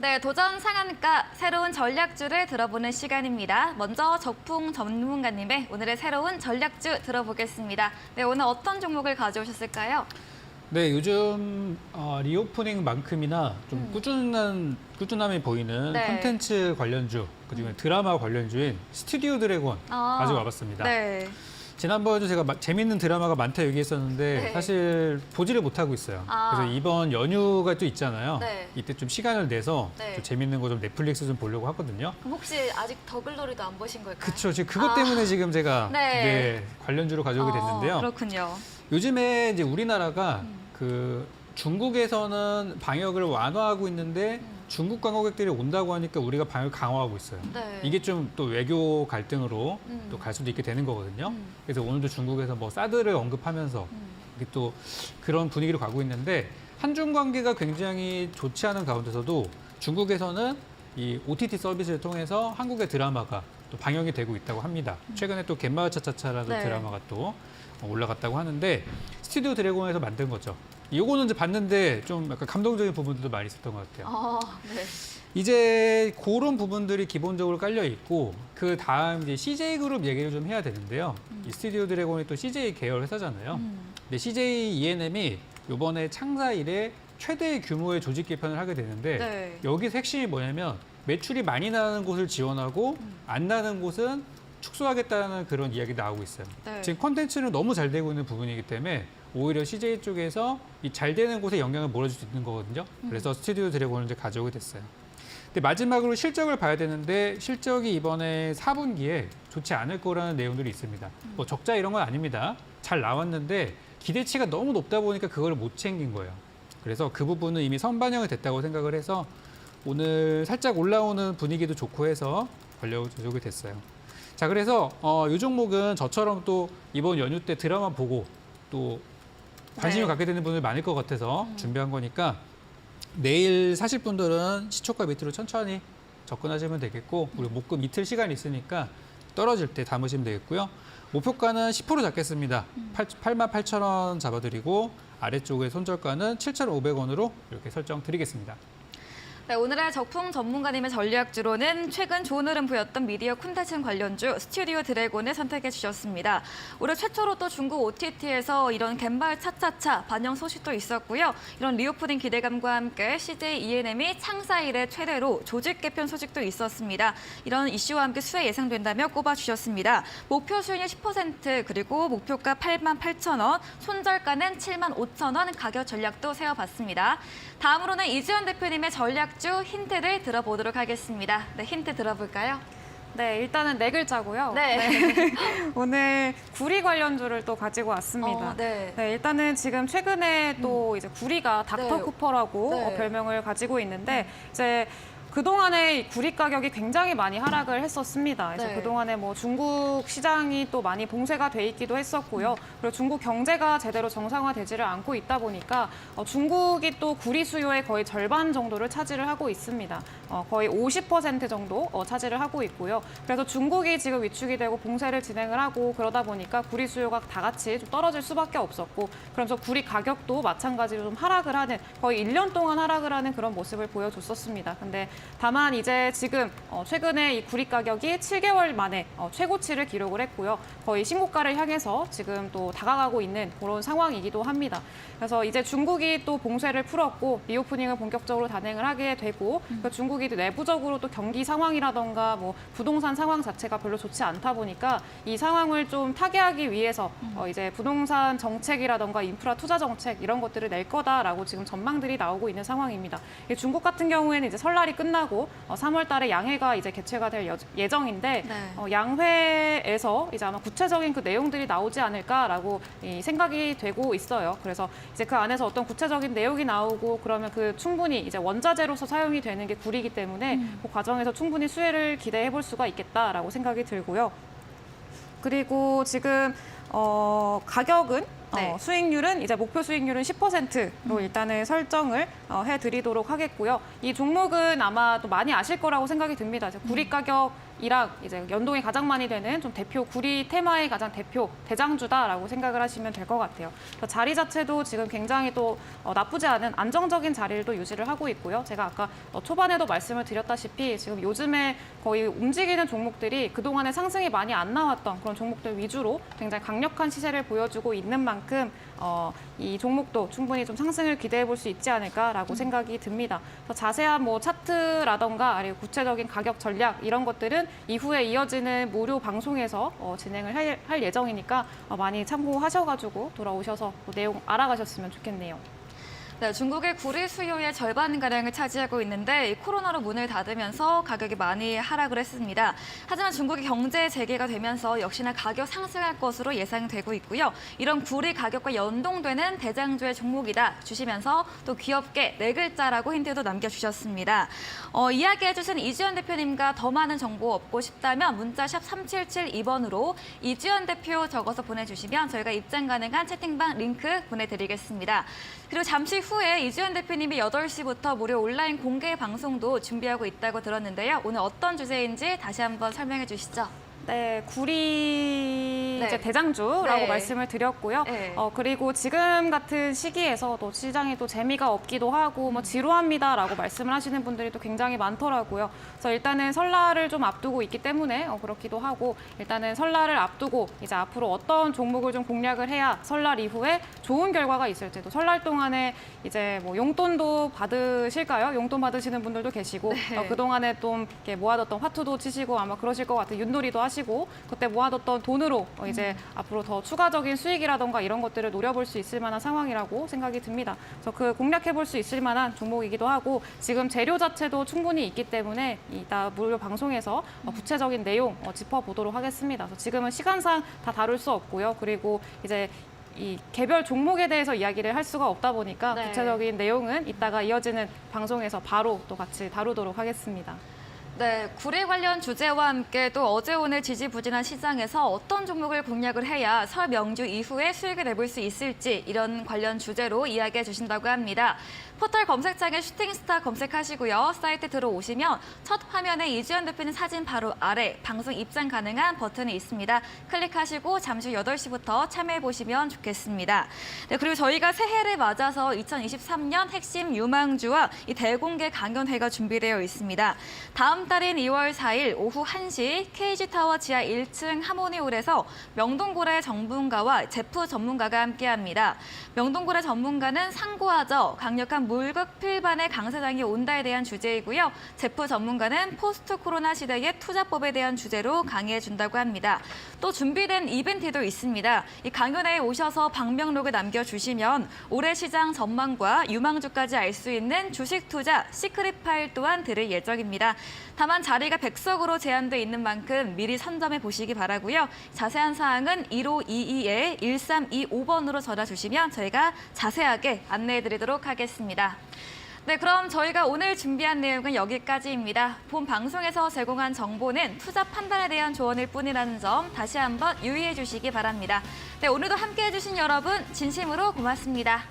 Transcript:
네, 도전 상한가 새로운 전략주를 들어보는 시간입니다. 먼저 적풍 전문가님의 오늘의 새로운 전략주 들어보겠습니다. 네, 오늘 어떤 종목을 가져오셨을까요? 네, 요즘 리오프닝만큼이나 좀 꾸준함이 보이는 네. 콘텐츠 관련주, 그중에 드라마 관련주인 스튜디오 드래곤 가지고 와봤습니다. 네. 지난번에도 제가 재밌는 드라마가 많다 얘기했었는데 네. 사실 보지를 못하고 있어요. 그래서 이번 연휴가 또 있잖아요. 네. 이때 좀 시간을 내서 네. 좀 재밌는 거 좀 넷플릭스 좀 보려고 하거든요. 그럼 혹시 아직 더글로리도 안 보신 걸까요? 그쵸. 지금 그것 때문에 지금 제가 네. 관련주로 가져오게 됐는데요. 그렇군요. 요즘에 이제 우리나라가 그 중국에서는 방역을 완화하고 있는데 중국 관광객들이 온다고 하니까 우리가 방역을 강화하고 있어요. 네. 이게 좀 또 외교 갈등으로 또 갈 수도 있게 되는 거거든요. 그래서 오늘도 중국에서 뭐 사드를 언급하면서 이게 또 그런 분위기로 가고 있는데 한중 관계가 굉장히 좋지 않은 가운데서도 중국에서는 이 OTT 서비스를 통해서 한국의 드라마가 또 방영이 되고 있다고 합니다. 최근에 또 갯마을 차차차라는 네. 드라마가 또 올라갔다고 하는데 스튜디오 드래곤에서 만든 거죠. 요거는 이제 봤는데 좀 약간 감동적인 부분들도 많이 있었던 것 같아요. 네. 이제 그런 부분들이 기본적으로 깔려 있고 그 다음 이제 CJ 그룹 얘기를 좀 해야 되는데요. 이 스튜디오 드래곤이 또 CJ 계열 회사잖아요. 근데 CJ E&M이 이번에 창사 이래 최대 규모의 조직 개편을 하게 되는데 네. 여기서 핵심이 뭐냐면 매출이 많이 나는 곳을 지원하고 안 나는 곳은 축소하겠다는 그런 이야기 나오고 있어요. 네. 지금 콘텐츠는 너무 잘 되고 있는 부분이기 때문에 오히려 CJ 쪽에서 이 잘 되는 곳에 영향을 몰아줄 수 있는 거거든요. 그래서 스튜디오 드래곤을 이제 가져오게 됐어요. 근데 마지막으로 실적을 봐야 되는데 실적이 이번에 4분기에 좋지 않을 거라는 내용들이 있습니다. 뭐 적자 이런 건 아닙니다. 잘 나왔는데 기대치가 너무 높다 보니까 그걸 못 챙긴 거예요. 그래서 그 부분은 이미 선반영이 됐다고 생각을 해서 오늘 살짝 올라오는 분위기도 좋고 해서 가져오게 됐어요. 자, 그래서 이 종목은 저처럼 또 이번 연휴 때 드라마 보고 또 관심을 네. 갖게 되는 분들 많을 것 같아서 준비한 거니까 내일 사실 분들은 시초가 밑으로 천천히 접근하시면 되겠고 우리 목금 이틀 시간이 있으니까 떨어질 때 담으시면 되겠고요. 목표가는 10% 잡겠습니다. 88,000원 잡아드리고 아래쪽에 손절가는 7,500원으로 이렇게 설정 드리겠습니다. 네, 오늘의 적풍 전문가님의 전략주로는 최근 좋은 흐름 보였던 미디어 콘텐츠 관련주 스튜디오 드래곤을 선택해 주셨습니다. 올해 최초로 또 중국 OTT에서 이런 갯마을 차차차 반영 소식도 있었고요. 이런 리오프닝 기대감과 함께 CJ E&M이 창사 이래 최대로 조직 개편 소식도 있었습니다. 이런 이슈와 함께 수혜 예상된다며 꼽아주셨습니다. 목표 수익률 10% 그리고 목표가 88,000원, 손절가는 75,000원 가격 전략도 세워봤습니다. 다음으로는 이지원 대표님의 전략주 힌트를 들어보도록 하겠습니다. 네, 힌트 들어볼까요? 네, 일단은 네 글자고요. 네. 오늘 구리 관련주를 또 가지고 왔습니다. 네. 네, 일단은 지금 최근에 또 이제 구리가 닥터 네. 쿠퍼라고 네. 별명을 가지고 있는데 이제 그동안에 이 구리 가격이 굉장히 많이 하락을 했었습니다. 그래서 네. 그동안에 뭐 중국 시장이 또 많이 봉쇄가 돼 있기도 했었고요. 그리고 중국 경제가 제대로 정상화되지를 않고 있다 보니까 중국이 또 구리 수요의 거의 절반 정도를 차지를 하고 있습니다. 거의 50% 정도 차지를 하고 있고요. 그래서 중국이 지금 위축이 되고 봉쇄를 진행을 하고 그러다 보니까 구리 수요가 다 같이 좀 떨어질 수밖에 없었고 그러면서 구리 가격도 마찬가지로 좀 하락을 하는 거의 1년 동안 하락을 하는 그런 모습을 보여줬었습니다. 근데 다만 이제 지금 최근에 이 구리 가격이 7개월 만에 최고치를 기록을 했고요. 거의 신고가를 향해서 지금 또 다가가고 있는 그런 상황이기도 합니다. 그래서 이제 중국이 또 봉쇄를 풀었고 리오프닝을 본격적으로 단행을 하게 되고 중국이 내부적으로 또 경기 상황이라던가 뭐 부동산 상황 자체가 별로 좋지 않다 보니까 이 상황을 좀 타개하기 위해서 이제 부동산 정책이라던가 인프라 투자 정책 이런 것들을 낼 거다라고 지금 전망들이 나오고 있는 상황입니다. 중국 같은 경우에는 이제 설날이 끝나고 3월 달에 양회가 이제 개최가 될 예정인데 네. 양회에서 이제 아마 구체적인 그 내용들이 나오지 않을까라고 생각이 되고 있어요. 그래서 이제 그 안에서 어떤 구체적인 내용이 나오고 그러면 그 충분히 이제 원자재로서 사용이 되는 게 구리이기 때문에 그 과정에서 충분히 수혜를 기대해 볼 수가 있겠다라고 생각이 들고요. 그리고 지금 가격은 네. 수익률은 이제 목표 수익률은 10%로 일단은 설정을 해드리도록 하겠고요. 이 종목은 아마 또 많이 아실 거라고 생각이 듭니다. 구리 가격 구리이랑 이제 연동이 가장 많이 되는 좀 대표 구리 테마의 가장 대표 대장주다라고 생각을 하시면 될 것 같아요. 그래서 자리 자체도 지금 굉장히 또 나쁘지 않은 안정적인 자리를 또 유지를 하고 있고요. 제가 아까 초반에도 말씀을 드렸다시피 지금 요즘에 거의 움직이는 종목들이 그동안에 상승이 많이 안 나왔던 그런 종목들 위주로 굉장히 강력한 시세를 보여주고 있는 만큼 이 종목도 충분히 좀 상승을 기대해 볼 수 있지 않을까라고 생각이 듭니다. 그래서 자세한 뭐 차트라던가 아니면 구체적인 가격 전략 이런 것들은 이후에 이어지는 무료 방송에서 진행을 할 예정이니까 많이 참고하셔가지고 돌아오셔서 내용 알아가셨으면 좋겠네요. 네, 중국의 구리 수요의 절반가량을 차지하고 있는데 이 코로나로 문을 닫으면서 가격이 많이 하락을 했습니다. 하지만 중국의 경제 재개가 되면서 역시나 가격 상승할 것으로 예상되고 있고요. 이런 구리 가격과 연동되는 대장주의 종목이다 주시면서 또 귀엽게 네 글자라고 힌트도 남겨주셨습니다. 이야기해주신 이주연 대표님과 더 많은 정보 얻고 싶다면 문자샵 3772번으로 이주연 대표 적어서 보내주시면 저희가 입장 가능한 채팅방 링크 보내드리겠습니다. 그리고 잠시 후에 이주연 대표님이 8시부터 무료 온라인 공개 방송도 준비하고 있다고 들었는데요. 오늘 어떤 주제인지 다시 한번 설명해 주시죠. 네, 구리 네. 이제 대장주라고 네. 말씀을 드렸고요. 네. 그리고 지금 같은 시기에서 또 시장이 또 재미가 없기도 하고 뭐 지루합니다라고 말씀을 하시는 분들이 또 굉장히 많더라고요. 그래서 일단은 설날을 좀 앞두고 있기 때문에 그렇기도 하고 일단은 설날을 앞두고 이제 앞으로 어떤 종목을 좀 공략을 해야 설날 이후에 좋은 결과가 있을지 또 설날 동안에 이제 뭐 용돈도 받으실까요? 용돈 받으시는 분들도 계시고 네. 그동안에 좀 이렇게 모아뒀던 화투도 치시고 아마 그러실 것 같아요. 윷놀이도 하시고 그때 모아뒀던 돈으로 이제 앞으로 더 추가적인 수익이라던가 이런 것들을 노려볼 수 있을 만한 상황이라고 생각이 듭니다. 그래서 그 공략해볼 수 있을 만한 종목이기도 하고 지금 재료 자체도 충분히 있기 때문에 이따 무료 방송에서 구체적인 내용 짚어보도록 하겠습니다. 그래서 지금은 시간상 다 다룰 수 없고요. 그리고 이제 이 개별 종목에 대해서 이야기를 할 수가 없다 보니까 네. 구체적인 내용은 이따가 이어지는 방송에서 바로 또 같이 다루도록 하겠습니다. 네, 구리 관련 주제와 함께 또 어제 오늘 지지부진한 시장에서 어떤 종목을 공략을 해야 설 명주 이후에 수익을 내볼 수 있을지 이런 관련 주제로 이야기해 주신다고 합니다. 포털 검색창에 슈팅스타 검색하시고요. 사이트 들어오시면 첫 화면에 이주연 대표님 사진 바로 아래 방송 입장 가능한 버튼이 있습니다. 클릭하시고 잠시 후 8시부터 참여해 보시면 좋겠습니다. 네, 그리고 저희가 새해를 맞아서 2023년 핵심 유망주와 이 대공개 강연회가 준비되어 있습니다. 다음 달인 2월 4일 오후 1시 KG타워 지하 1층 하모니홀에서 명동고래 전문가와 제프 전문가가 함께합니다. 명동고래 전문가는 상고하저 강력한 물극 필반의 강세장이 온다에 대한 주제이고요. 제프 전문가는 포스트 코로나 시대의 투자법에 대한 주제로 강의해 준다고 합니다. 또 준비된 이벤트도 있습니다. 이 강연회에 오셔서 방명록을 남겨주시면 올해 시장 전망과 유망주까지 알 수 있는 주식 투자 시크릿 파일 또한 드릴 예정입니다. 다만 자리가 100석으로 제한돼 있는 만큼 미리 선점해 보시기 바라고요. 자세한 사항은 1522-1325번으로 전화 주시면 저희가 자세하게 안내해 드리도록 하겠습니다. 네, 그럼 저희가 오늘 준비한 내용은 여기까지입니다. 본 방송에서 제공한 정보는 투자 판단에 대한 조언일 뿐이라는 점 다시 한번 유의해 주시기 바랍니다. 네, 오늘도 함께해 주신 여러분 진심으로 고맙습니다.